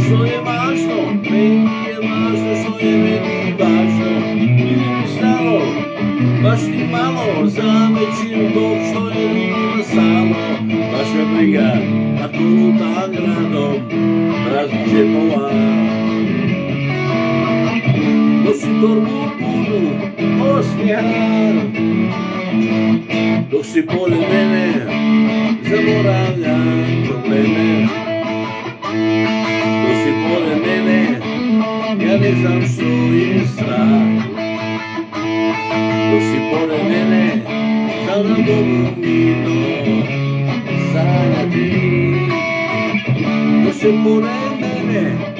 što je važno, meni je važno, što je meni važno. Nije mi stalo, baš ni malo, za većinu tog što je njima stalo. Baš me briga, ako lutam gradom, praznih džepova. Nosim torbu punu osmijeha, dok si pored mene zaboravljam probleme. Dok si pored mene, ja ne znam što je strah. Dok si pored mene, znam da mogu mirno sanjati. Dok si pored mene,